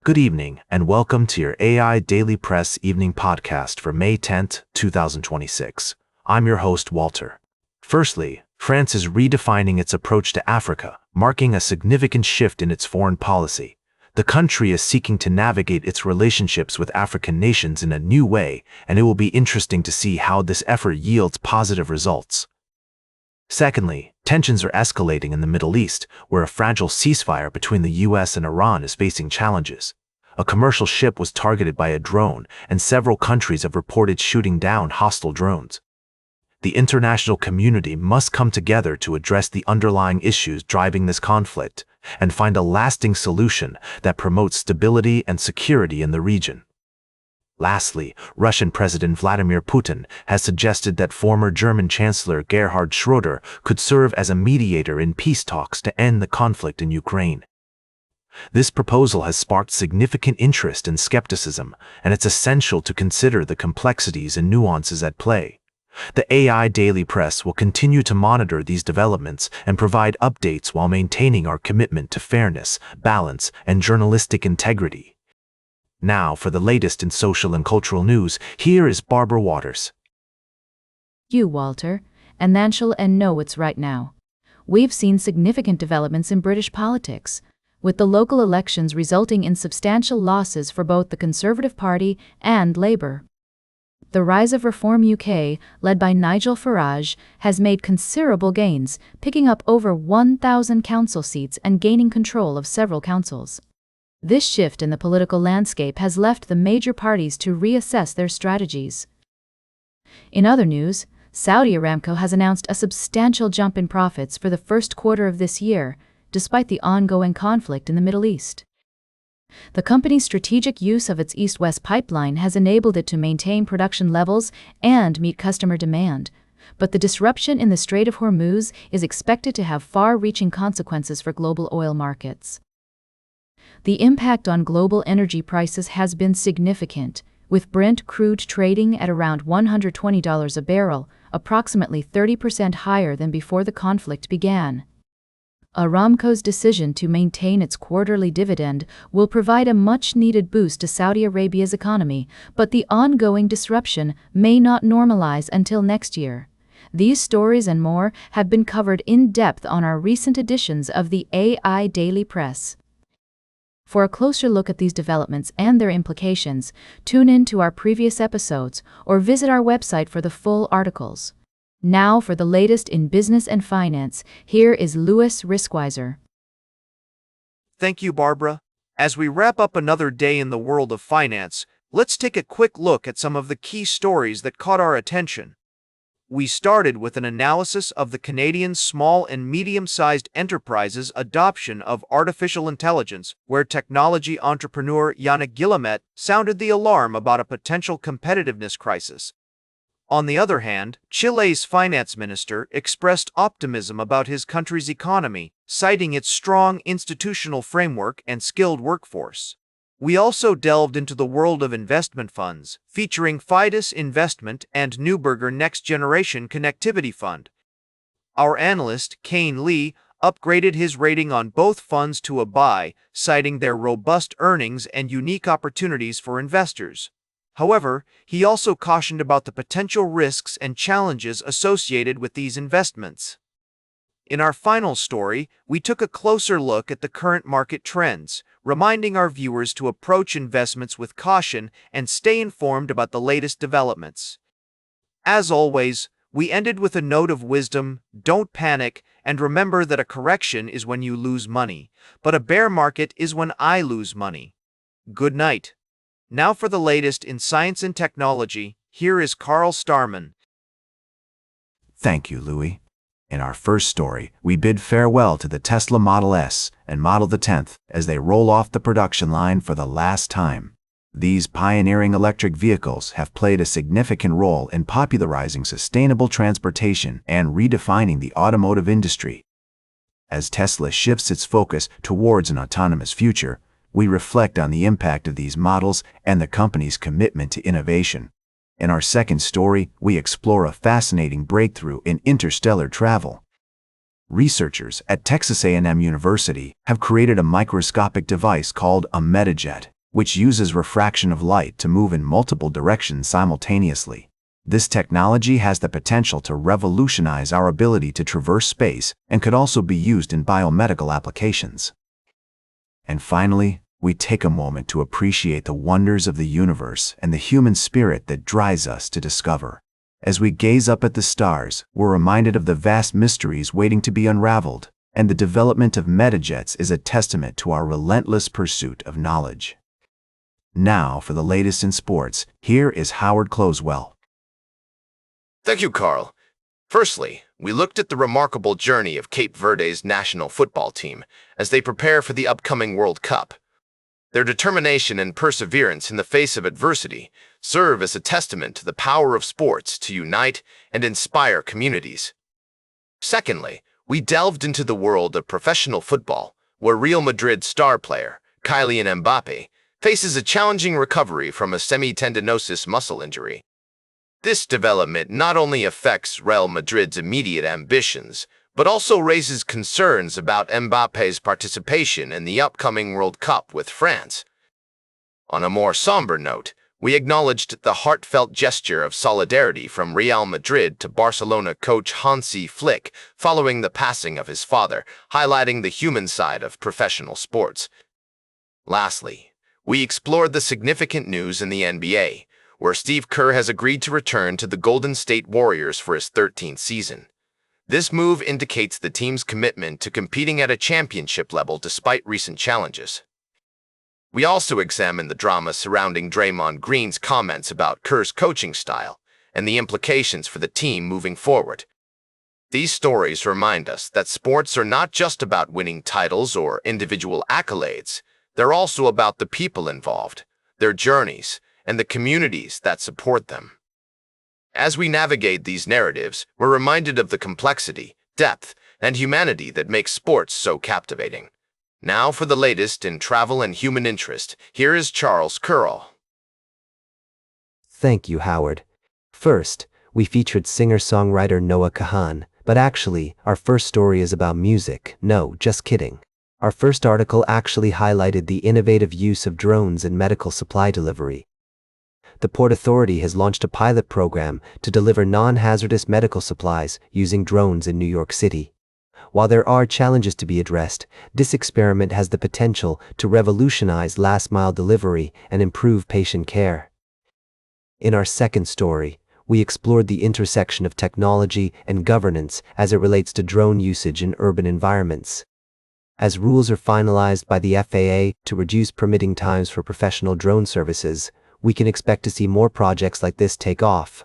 Good evening, and welcome to your AI Daily Press Evening podcast for May 10th, 2026. I'm your host, Walter. Firstly, France is redefining its approach to Africa, marking a significant shift in its foreign policy. The country is seeking to navigate its relationships with African nations in a new way, and it will be interesting to see how this effort yields positive results. Secondly, tensions are escalating in the Middle East, where a fragile ceasefire between the US and Iran is facing challenges. A commercial ship was targeted by a drone, and several countries have reported shooting down hostile drones. The international community must come together to address the underlying issues driving this conflict and find a lasting solution that promotes stability and security in the region. Lastly, Russian President Vladimir Putin has suggested that former German Chancellor Gerhard Schröder could serve as a mediator in peace talks to end the conflict in Ukraine. This proposal has sparked significant interest and skepticism, and it's essential to consider the complexities and nuances at play. The AI Daily Press will continue to monitor these developments and provide updates while maintaining our commitment to fairness, balance, and journalistic integrity. Now, for the latest in social and cultural news, here is Barbara Waters. You, Walter, and shall know what's right now. We've seen significant developments in British politics, with the local elections resulting in substantial losses for both the Conservative Party and Labour. The rise of Reform UK, led by Nigel Farage, has made considerable gains, picking up over 1,000 council seats and gaining control of several councils. This shift in the political landscape has left the major parties to reassess their strategies. In other news, Saudi Aramco has announced a substantial jump in profits for the first quarter of this year, despite the ongoing conflict in the Middle East. The company's strategic use of its East-West pipeline has enabled it to maintain production levels and meet customer demand, but the disruption in the Strait of Hormuz is expected to have far-reaching consequences for global oil markets. The impact on global energy prices has been significant, with Brent crude trading at around $120 a barrel, approximately 30% higher than before the conflict began. Aramco's decision to maintain its quarterly dividend will provide a much-needed boost to Saudi Arabia's economy, but the ongoing disruption may not normalize until next year. These stories and more have been covered in depth on our recent editions of the AI Daily Press. For a closer look at these developments and their implications, tune in to our previous episodes or visit our website for the full articles. Now for the latest in business and finance, here is Louis Riskweiser. Thank you, Barbara. As we wrap up another day in the world of finance, let's take a quick look at some of the key stories that caught our attention. We started with an analysis of the Canadian small and medium-sized enterprises' adoption of artificial intelligence, where technology entrepreneur Yannick Guillemette sounded the alarm about a potential competitiveness crisis. On the other hand, Chile's finance minister expressed optimism about his country's economy, citing its strong institutional framework and skilled workforce. We also delved into the world of investment funds, featuring Fidus Investment and Neuberger Next Generation Connectivity Fund. Our analyst, Kane Lee, upgraded his rating on both funds to a buy, citing their robust earnings and unique opportunities for investors. However, he also cautioned about the potential risks and challenges associated with these investments. In our final story, we took a closer look at the current market trends, reminding our viewers to approach investments with caution and stay informed about the latest developments. As always, we ended with a note of wisdom: don't panic, and remember that a correction is when you lose money, but a bear market is when I lose money. Good night. Now for the latest in science and technology, here is Carl Starman. Thank you, Louis. In our first story, we bid farewell to the Tesla Model S and Model 10 as they roll off the production line for the last time. These pioneering electric vehicles have played a significant role in popularizing sustainable transportation and redefining the automotive industry. As Tesla shifts its focus towards an autonomous future, we reflect on the impact of these models and the company's commitment to innovation. In our second story, we explore a fascinating breakthrough in interstellar travel. Researchers at Texas A&M University have created a microscopic device called a metajet which uses refraction of light to move in multiple directions simultaneously. This technology has the potential to revolutionize our ability to traverse space and could also be used in biomedical applications. And finally, we take a moment to appreciate the wonders of the universe and the human spirit that drives us to discover. As we gaze up at the stars, we're reminded of the vast mysteries waiting to be unraveled, and the development of metajets is a testament to our relentless pursuit of knowledge. Now, for the latest in sports, here is Howard Closewell. Thank you, Carl. Firstly, we looked at the remarkable journey of Cape Verde's national football team as they prepare for the upcoming World Cup. Their determination and perseverance in the face of adversity serve as a testament to the power of sports to unite and inspire communities. Secondly, we delved into the world of professional football, where Real Madrid star player Kylian Mbappe faces a challenging recovery from a semitendinosus muscle injury. This development not only affects Real Madrid's immediate ambitions, but also raises concerns about Mbappe's participation in the upcoming World Cup with France. On a more somber note, we acknowledged the heartfelt gesture of solidarity from Real Madrid to Barcelona coach Hansi Flick following the passing of his father, highlighting the human side of professional sports. Lastly, we explored the significant news in the NBA, where Steve Kerr has agreed to return to the Golden State Warriors for his 13th season. This move indicates the team's commitment to competing at a championship level despite recent challenges. We also examined the drama surrounding Draymond Green's comments about Kerr's coaching style and the implications for the team moving forward. These stories remind us that sports are not just about winning titles or individual accolades. They're also about the people involved, their journeys, and the communities that support them. As we navigate these narratives, we're reminded of the complexity, depth, and humanity that makes sports so captivating. Now for the latest in travel and human interest, here is Charles Curl. Thank you, Howard. First, we featured singer-songwriter Noah Kahan, but actually, our first story is about music. No, just kidding. Our first article actually highlighted the innovative use of drones in medical supply delivery. The Port Authority has launched a pilot program to deliver non-hazardous medical supplies using drones in New York City. While there are challenges to be addressed, this experiment has the potential to revolutionize last-mile delivery and improve patient care. In our second story, we explored the intersection of technology and governance as it relates to drone usage in urban environments. As rules are finalized by the FAA to reduce permitting times for professional drone services, we can expect to see more projects like this take off.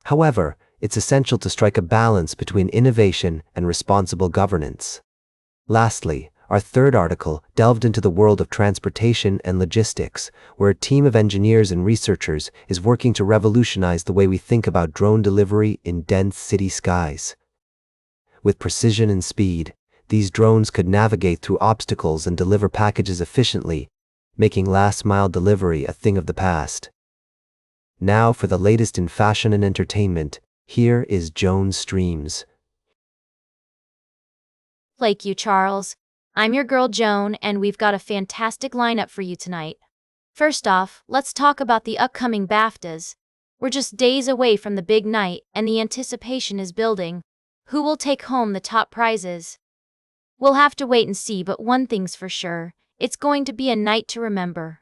However, it's essential to strike a balance between innovation and responsible governance. Lastly, our third article delved into the world of transportation and logistics, where a team of engineers and researchers is working to revolutionize the way we think about drone delivery in dense city skies. With precision and speed, these drones could navigate through obstacles and deliver packages efficiently, making last-mile delivery a thing of the past. Now for the latest in fashion and entertainment, here is Joan Streams. Thank you, Charles. I'm your girl Joan, and we've got a fantastic lineup for you tonight. First off, let's talk about the upcoming BAFTAs. We're just days away from the big night, and the anticipation is building. Who will take home the top prizes? We'll have to wait and see, but one thing's for sure. It's going to be a night to remember.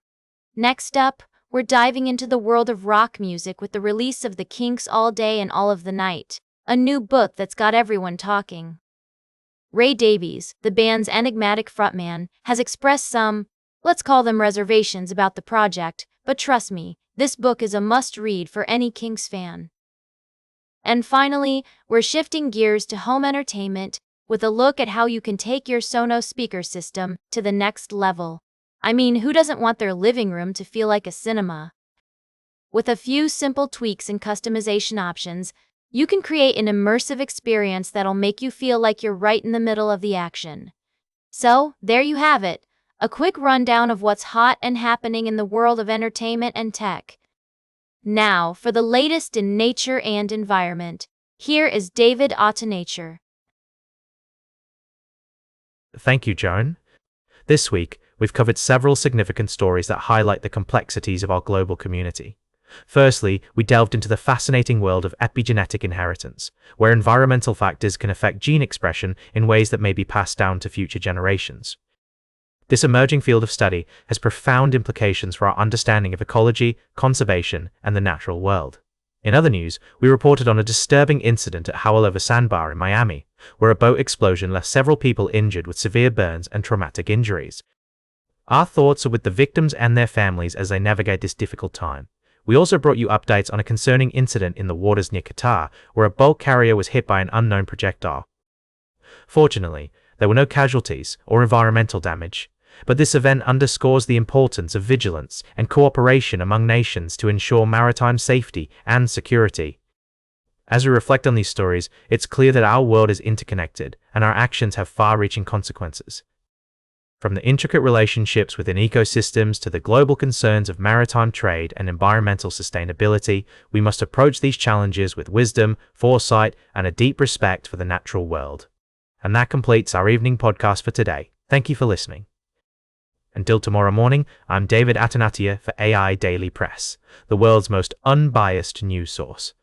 Next up, we're diving into the world of rock music with the release of The Kinks' All Day and All of the Night, a new book that's got everyone talking. Ray Davies, the band's enigmatic frontman, has expressed some, let's call them reservations about the project, but trust me, this book is a must-read for any Kinks fan. And finally, we're shifting gears to home entertainment, with a look at how you can take your Sonos speaker system to the next level. I mean, who doesn't want their living room to feel like a cinema? With a few simple tweaks and customization options, you can create an immersive experience that'll make you feel like you're right in the middle of the action. So, there you have it, a quick rundown of what's hot and happening in the world of entertainment and tech. Now, for the latest in nature and environment, here is David Nature. Thank you, Joan. This week, we've covered several significant stories that highlight the complexities of our global community. Firstly, we delved into the fascinating world of epigenetic inheritance, where environmental factors can affect gene expression in ways that may be passed down to future generations. This emerging field of study has profound implications for our understanding of ecology, conservation, and the natural world. In other news, we reported on a disturbing incident at Howell Sandbar in Miami, where a boat explosion left several people injured with severe burns and traumatic injuries. Our thoughts are with the victims and their families as they navigate this difficult time. We also brought you updates on a concerning incident in the waters near Qatar, where a bulk carrier was hit by an unknown projectile. Fortunately, there were no casualties or environmental damage, but this event underscores the importance of vigilance and cooperation among nations to ensure maritime safety and security. As we reflect on these stories, it's clear that our world is interconnected and our actions have far-reaching consequences. From the intricate relationships within ecosystems to the global concerns of maritime trade and environmental sustainability, we must approach these challenges with wisdom, foresight, and a deep respect for the natural world. And that completes our evening podcast for today. Thank you for listening. Until tomorrow morning, I'm David Atanatia for AI Daily Press, the world's most unbiased news source.